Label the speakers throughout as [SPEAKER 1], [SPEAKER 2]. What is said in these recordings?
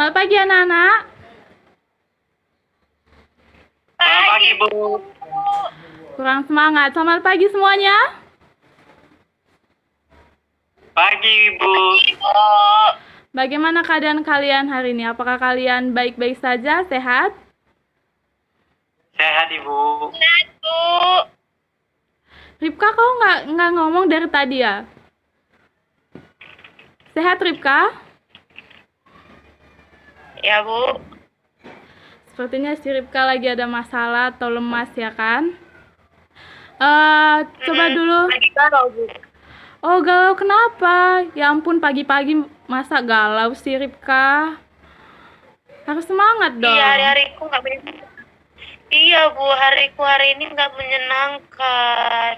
[SPEAKER 1] Selamat pagi anak-anak.
[SPEAKER 2] Pagi, Bu.
[SPEAKER 1] Kurang semangat. Selamat pagi semuanya.
[SPEAKER 2] Pagi, Bu.
[SPEAKER 1] Bagaimana keadaan kalian hari ini? Apakah kalian baik-baik saja, sehat?
[SPEAKER 2] Sehat, Ibu.
[SPEAKER 3] Sehat, Bu.
[SPEAKER 1] Ripka, kau nggak ngomong dari tadi ya? Sehat, Ripka?
[SPEAKER 3] Ya, Bu.
[SPEAKER 1] Sepertinya si Ripka lagi ada masalah atau lemas ya kan? Coba dulu.
[SPEAKER 3] Lagi galau, Bu.
[SPEAKER 1] Oh, galau kenapa? Ya ampun, pagi-pagi masa galau sih, Ripka? Harus semangat dong.
[SPEAKER 3] Iya, hari-hariku nggak menyenangkan. Iya, Bu. Hariku hari ini nggak menyenangkan.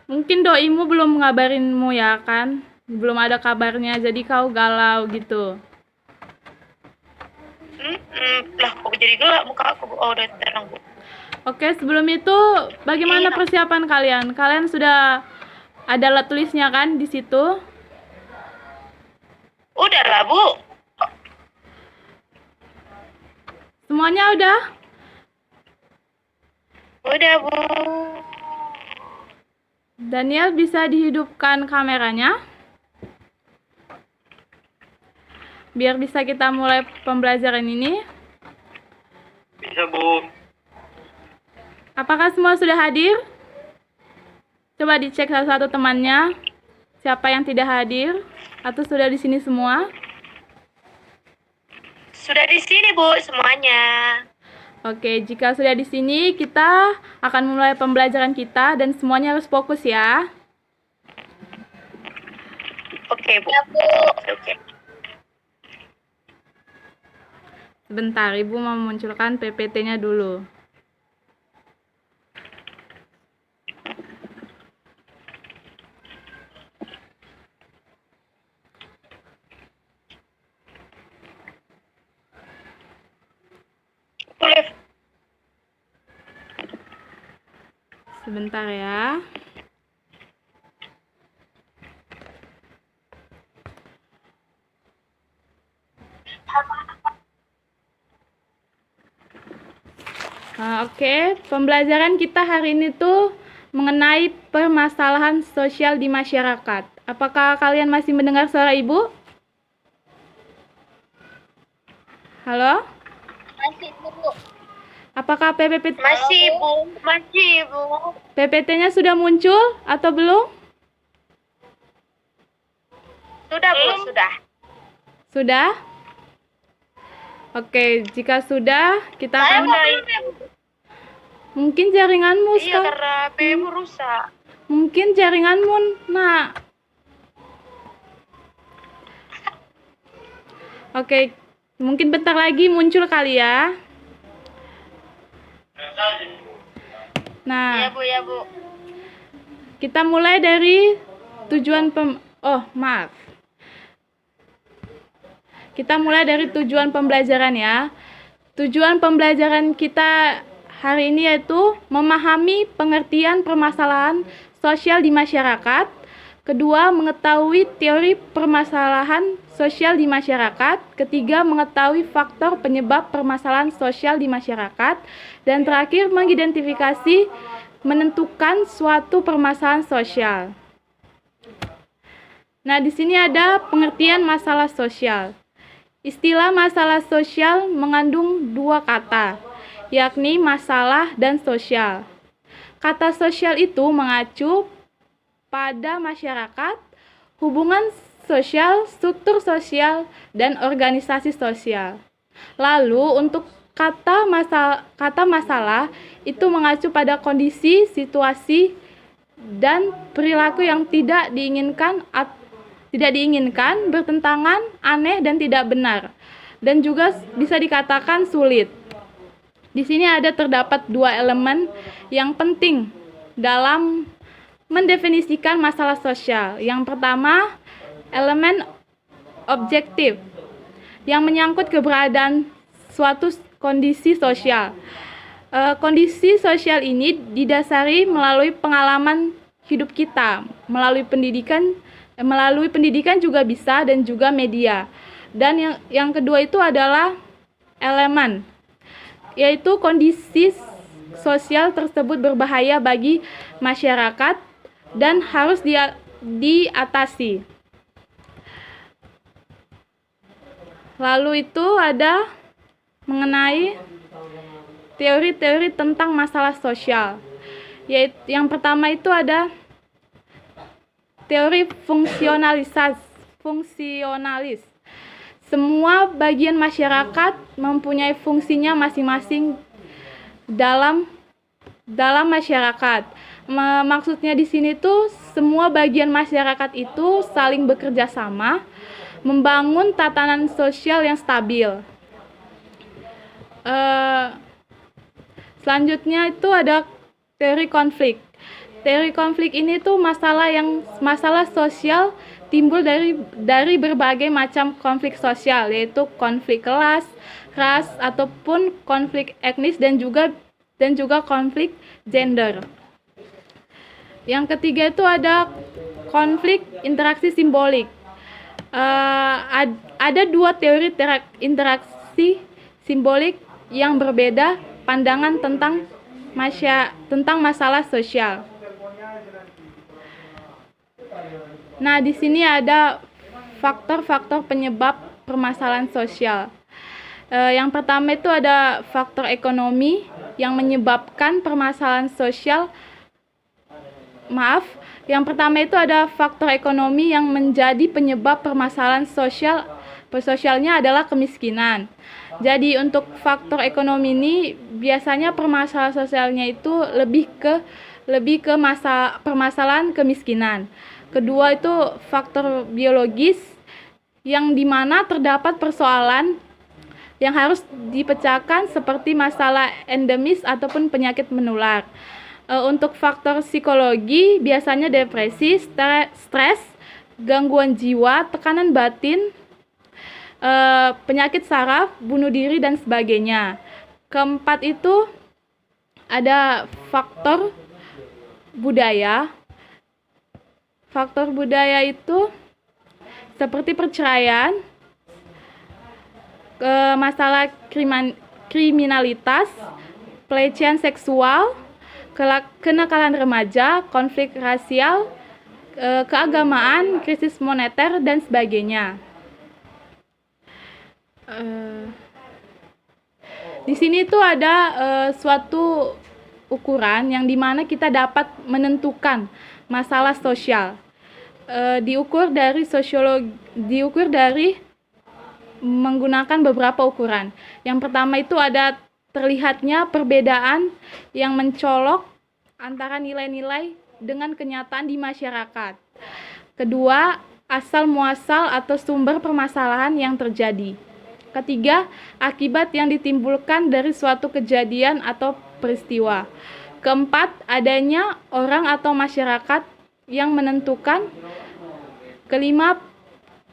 [SPEAKER 1] Mungkin doimu belum ngabarinmu ya kan? Belum ada kabarnya, jadi kau galau gitu.
[SPEAKER 3] Lah, kok jadi gelap muka aku, Bu? Oh, udah tenang, Bu.
[SPEAKER 1] Oke, sebelum itu bagaimana persiapan kalian? Kalian sudah ada alat tulisnya kan di situ?
[SPEAKER 3] Udah lah, Bu.
[SPEAKER 1] Semuanya udah?
[SPEAKER 3] Udah, Bu.
[SPEAKER 1] Daniel, bisa dihidupkan kameranya? Biar bisa kita mulai pembelajaran ini.
[SPEAKER 2] Bisa, Bu.
[SPEAKER 1] Apakah semua sudah hadir? Coba dicek satu-satu temannya. Siapa yang tidak hadir? Atau sudah di sini semua?
[SPEAKER 3] Sudah di sini, Bu, semuanya.
[SPEAKER 1] Oke, jika sudah di sini, kita akan mulai pembelajaran kita dan semuanya harus fokus ya.
[SPEAKER 3] Oke, Bu. Ya, Bu. Oke.
[SPEAKER 1] Sebentar, Ibu mau memunculkan PPT-nya dulu.
[SPEAKER 3] Boleh.
[SPEAKER 1] Sebentar ya. Oke, pembelajaran kita hari ini tuh mengenai permasalahan sosial di masyarakat. Apakah kalian masih mendengar suara Ibu? Halo?
[SPEAKER 3] Masih, Bu.
[SPEAKER 1] Apakah
[SPEAKER 3] Masih, Bu. Masih, Bu.
[SPEAKER 1] PPT-nya sudah muncul atau belum?
[SPEAKER 3] Sudah, Bu. Sudah.
[SPEAKER 1] Sudah? Oke, jika sudah, kita
[SPEAKER 3] Saya
[SPEAKER 1] akan...
[SPEAKER 3] mau
[SPEAKER 1] Mungkin jaringanmu
[SPEAKER 3] Iya,
[SPEAKER 1] sekarang.
[SPEAKER 3] karena HP-mu rusak.
[SPEAKER 1] Mungkin jaringanmu, nak. Oke, mungkin bentar lagi muncul kali ya. Nah,
[SPEAKER 3] Iya, Bu, ya, Bu.
[SPEAKER 1] kita mulai dari tujuan maaf. Kita mulai dari tujuan pembelajaran ya. Tujuan pembelajaran kita hari ini yaitu memahami pengertian permasalahan sosial di masyarakat. Kedua, mengetahui teori permasalahan sosial di masyarakat. Ketiga, mengetahui faktor penyebab permasalahan sosial di masyarakat. Dan terakhir, mengidentifikasi menentukan suatu permasalahan sosial. Nah, di sini ada pengertian masalah sosial. Istilah masalah sosial mengandung dua kata, yakni masalah dan sosial. Kata sosial itu mengacu pada masyarakat, hubungan sosial, struktur sosial, dan organisasi sosial. Lalu untuk kata masalah itu mengacu pada kondisi, situasi, dan perilaku yang tidak diinginkan, bertentangan, aneh, dan tidak benar. Dan juga bisa dikatakan sulit. Di sini terdapat dua elemen yang penting dalam mendefinisikan masalah sosial. Yang pertama, elemen objektif yang menyangkut keberadaan suatu kondisi sosial. Kondisi sosial ini didasari melalui pengalaman hidup kita, melalui pendidikan juga bisa, dan juga media. Dan yang kedua itu adalah elemen, yaitu kondisi sosial tersebut berbahaya bagi masyarakat dan harus diatasi. Lalu itu ada mengenai teori-teori tentang masalah sosial. Yaitu yang pertama itu ada teori fungsionalis. Semua bagian masyarakat mempunyai fungsinya masing-masing dalam masyarakat. Maksudnya di sini tuh semua bagian masyarakat itu saling bekerja sama membangun tatanan sosial yang stabil. Selanjutnya itu ada teori konflik. Teori konflik ini tuh masalah sosial timbul dari berbagai macam konflik sosial, yaitu konflik kelas, ras, ataupun konflik etnis dan juga konflik gender. Yang ketiga itu ada konflik interaksi simbolik. Ada dua teori interaksi simbolik yang berbeda pandangan tentang masalah sosial. Nah, di sini ada faktor-faktor penyebab permasalahan sosial. Yang pertama itu ada faktor ekonomi yang menyebabkan permasalahan sosial. Yang pertama itu ada faktor ekonomi yang menjadi penyebab permasalahan sosialnya adalah kemiskinan. Jadi untuk faktor ekonomi ini biasanya permasalahan sosialnya itu lebih ke permasalahan kemiskinan. Kedua itu faktor biologis yang dimana terdapat persoalan yang harus dipecahkan seperti masalah endemis ataupun penyakit menular. Untuk faktor psikologi biasanya depresi, stres, gangguan jiwa, tekanan batin, penyakit saraf, bunuh diri dan sebagainya. Keempat itu ada faktor budaya. Faktor budaya itu seperti perceraian, masalah kriminalitas, pelecehan seksual, kenakalan remaja, konflik rasial, keagamaan, krisis moneter, dan sebagainya. Di sini tuh ada suatu ukuran yang dimana kita dapat menentukan masalah sosial. Diukur dari menggunakan beberapa ukuran. Yang pertama itu ada terlihatnya perbedaan yang mencolok antara nilai-nilai dengan kenyataan di masyarakat. Kedua, asal muasal atau sumber permasalahan yang terjadi. Ketiga, akibat yang ditimbulkan dari suatu kejadian atau peristiwa. Keempat, adanya orang atau masyarakat yang menentukan. Kelima,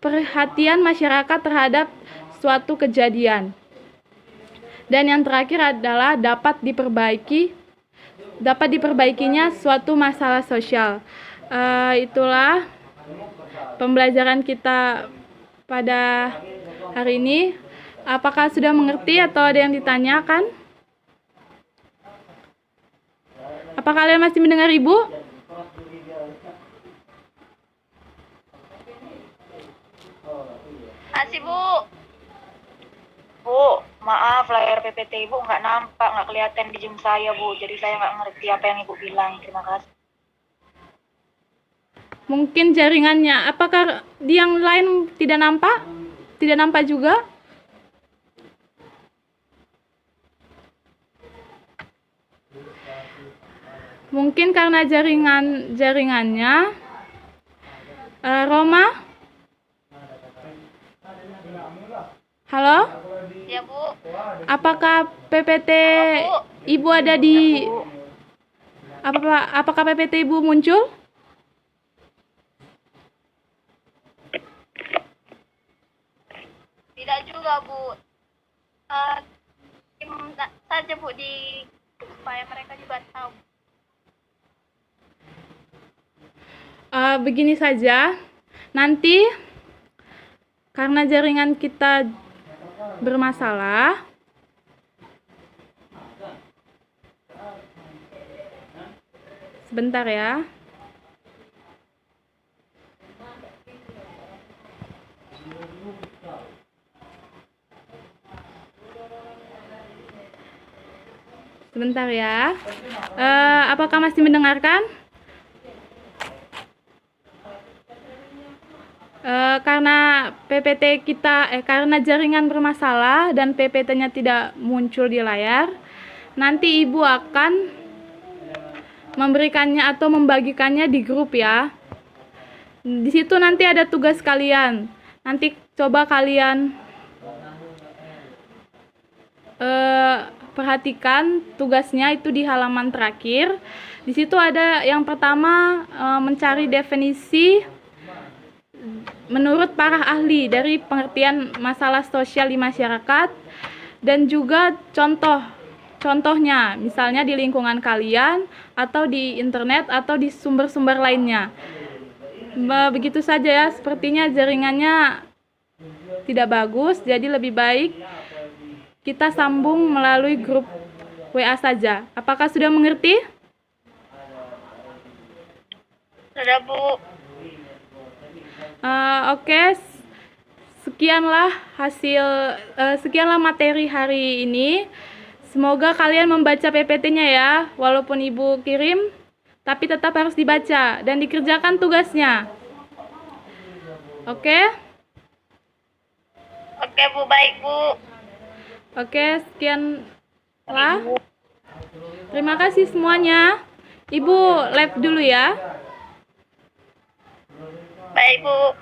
[SPEAKER 1] perhatian masyarakat terhadap suatu kejadian. Dan yang terakhir adalah dapat diperbaikinya suatu masalah sosial. Itulah pembelajaran kita pada hari ini. Apakah sudah mengerti atau ada yang ditanyakan? Apa kalian masih mendengar Ibu?
[SPEAKER 3] Masih, Bu. Bu, maaf layar PPT Ibu nggak nampak, nggak kelihatan di Zoom saya, Bu. Jadi saya nggak ngerti apa yang Ibu bilang. Terima kasih.
[SPEAKER 1] Mungkin jaringannya. Apakah di yang lain tidak nampak? Tidak nampak juga? Mungkin karena jaringannya. Roma? Halo?
[SPEAKER 3] Ya, Bu.
[SPEAKER 1] Apakah PPT
[SPEAKER 3] Halo, Bu.
[SPEAKER 1] Ibu ada di... Apakah PPT Ibu muncul?
[SPEAKER 3] Tidak juga, Bu. Tim saja, Bu, supaya mereka juga tahu.
[SPEAKER 1] Begini saja, nanti karena jaringan kita bermasalah, sebentar ya. Sebentar ya. Apakah masih mendengarkan? Karena PPT kita, karena jaringan bermasalah dan PPT-nya tidak muncul di layar, nanti Ibu akan memberikannya atau membagikannya di grup ya. Di situ nanti ada tugas kalian. Nanti coba kalian perhatikan tugasnya itu di halaman terakhir. Di situ ada yang pertama, mencari definisi menurut para ahli dari pengertian masalah sosial di masyarakat, dan juga contohnya, misalnya di lingkungan kalian atau di internet atau di sumber-sumber lainnya. Begitu saja ya, sepertinya jaringannya tidak bagus, jadi lebih baik kita sambung melalui grup WA saja. Apakah sudah mengerti?
[SPEAKER 3] Sudah, Bu.
[SPEAKER 1] Oke, sekianlah materi hari ini. Semoga kalian membaca PPT-nya ya, walaupun Ibu kirim, tapi tetap harus dibaca dan dikerjakan tugasnya. Oke?
[SPEAKER 3] Oke, Bu, baik, Bu.
[SPEAKER 1] Oke, sekianlah. Terima kasih semuanya. Ibu lab dulu ya.
[SPEAKER 3] Baik, Bu.